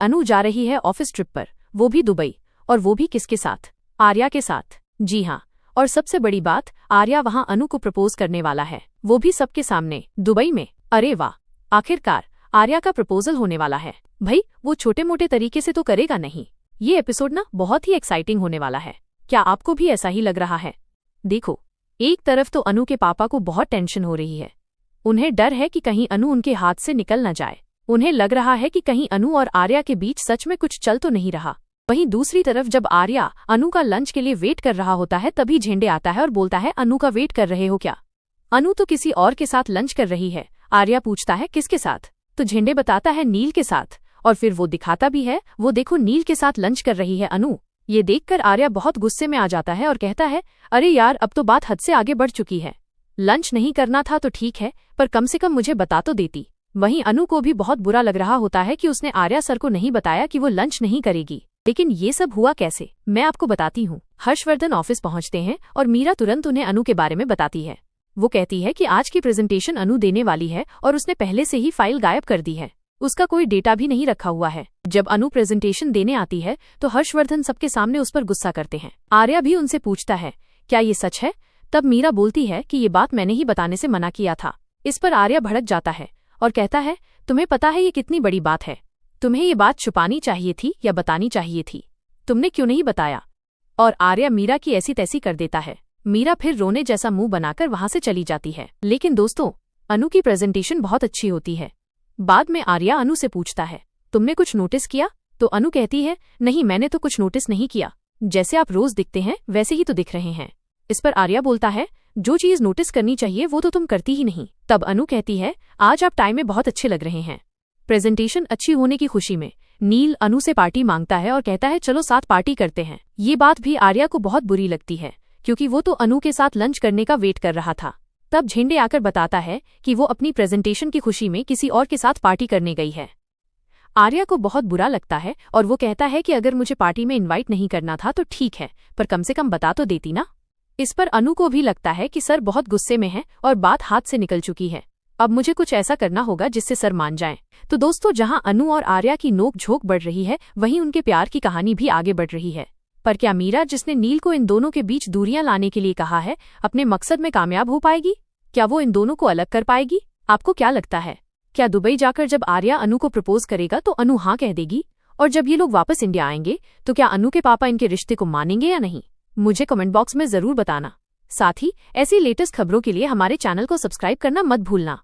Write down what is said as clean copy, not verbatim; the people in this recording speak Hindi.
अनु जा रही है ऑफिस ट्रिप पर, वो भी दुबई। और वो भी किसके साथ? आर्या के साथ। जी हाँ, और सबसे बड़ी बात, आर्या वहां अनु को प्रपोज करने वाला है, वो भी सबके सामने, दुबई में। अरे वाह, आखिरकार आर्या का प्रपोजल होने वाला है। भाई वो छोटे मोटे तरीके से तो करेगा नहीं। ये एपिसोड ना बहुत ही एक्साइटिंग होने वाला है। क्या आपको भी ऐसा ही लग रहा है? देखो, एक तरफ तो अनु के पापा को बहुत टेंशन हो रही है। उन्हें डर है कि कहीं अनु उनके हाथ से निकल न जाए। उन्हें लग रहा है कि कहीं अनु और आर्या के बीच सच में कुछ चल तो नहीं रहा। वहीं दूसरी तरफ जब आर्या अनु का लंच के लिए वेट कर रहा होता है, तभी झेंडे आता है और बोलता है, अनु का वेट कर रहे हो क्या? अनु तो किसी और के साथ लंच कर रही है। आर्या पूछता है, किसके साथ? तो झेंडे बताता है, नील के साथ। और फिर वो दिखाता भी है, वो देखो नील के साथ लंच कर रही है अनु। ये देखकर आर्या बहुत गुस्से में आ जाता है और कहता है, अरे यार, अब तो बात हद से आगे बढ़ चुकी है। लंच नहीं करना था तो ठीक है, पर कम से कम मुझे बता तो देती। वहीं अनु को भी बहुत बुरा लग रहा होता है कि उसने आर्या सर को नहीं बताया कि वो लंच नहीं करेगी। लेकिन ये सब हुआ कैसे, मैं आपको बताती हूँ। हर्षवर्धन ऑफिस पहुंचते हैं और मीरा तुरंत उन्हें अनु के बारे में बताती है। वो कहती है कि आज की प्रेजेंटेशन अनु देने वाली है और उसने पहले से ही फाइल गायब कर दी है। उसका कोई डेटा भी नहीं रखा हुआ है। जब अनु प्रेजेंटेशन देने आती है तो हर्षवर्धन सबके सामने उस पर गुस्सा करते हैं। आर्या भी उनसे पूछता है, क्या ये सच है? तब मीरा बोलती है कि ये बात मैंने ही बताने से मना किया था। इस पर आर्या भड़क जाता है और कहता है, तुम्हें पता है ये कितनी बड़ी बात है? तुम्हें ये बात छुपानी चाहिए थी या बतानी चाहिए थी? तुमने क्यों नहीं बताया? और आर्या मीरा की ऐसी तैसी कर देता है। मीरा फिर रोने जैसा मुंह बनाकर वहां से चली जाती है। लेकिन दोस्तों, अनु की प्रेजेंटेशन बहुत अच्छी होती है। बाद में आर्या अनु से पूछता है, तुमने कुछ नोटिस किया? तो अनु कहती है, नहीं, मैंने तो कुछ नोटिस नहीं किया। जैसे आप रोज दिखते हैं वैसे ही तो दिख रहे हैं। इस पर आर्या बोलता है, जो चीज नोटिस करनी चाहिए वो तो तुम करती ही नहीं। तब अनु कहती है, आज आप टाइम में बहुत अच्छे लग रहे हैं। प्रेजेंटेशन अच्छी होने की खुशी में नील अनु से पार्टी मांगता है और कहता है, चलो साथ पार्टी करते हैं। ये बात भी आर्या को बहुत बुरी लगती है, क्योंकि वो तो अनु के साथ लंच करने का वेट कर रहा था। तब झेंडे आकर बताता है कि वो अपनी प्रेजेंटेशन की खुशी में किसी और के साथ पार्टी करने गई है। आर्या को बहुत बुरा लगता है और वो कहता है कि अगर मुझे पार्टी में इनवाइट नहीं करना था तो ठीक है, पर कम से कम बता तो देती ना। इस पर अनु को भी लगता है कि सर बहुत गुस्से में है और बात हाथ से निकल चुकी है। अब मुझे कुछ ऐसा करना होगा जिससे सर मान जाएं। तो दोस्तों, जहां अनु और आर्या की नोक झोंक बढ़ रही है, वहीं उनके प्यार की कहानी भी आगे बढ़ रही है। पर क्या मीरा, जिसने नील को इन दोनों के बीच दूरियां लाने के लिए कहा है, अपने मकसद में कामयाब हो पाएगी? क्या वो इन दोनों को अलग कर पाएगी? आपको क्या लगता है? क्या दुबई जाकर जब आर्या अनु को प्रपोज करेगा तो अनु हाँ कह देगी? और जब ये लोग वापस इंडिया आएंगे तो क्या अनु के पापा इनके रिश्ते को मानेंगे या नहीं? मुझे कमेंट बॉक्स में जरूर बताना। साथ ही ऐसी लेटेस्ट खबरों के लिए हमारे चैनल को सब्सक्राइब करना मत भूलना।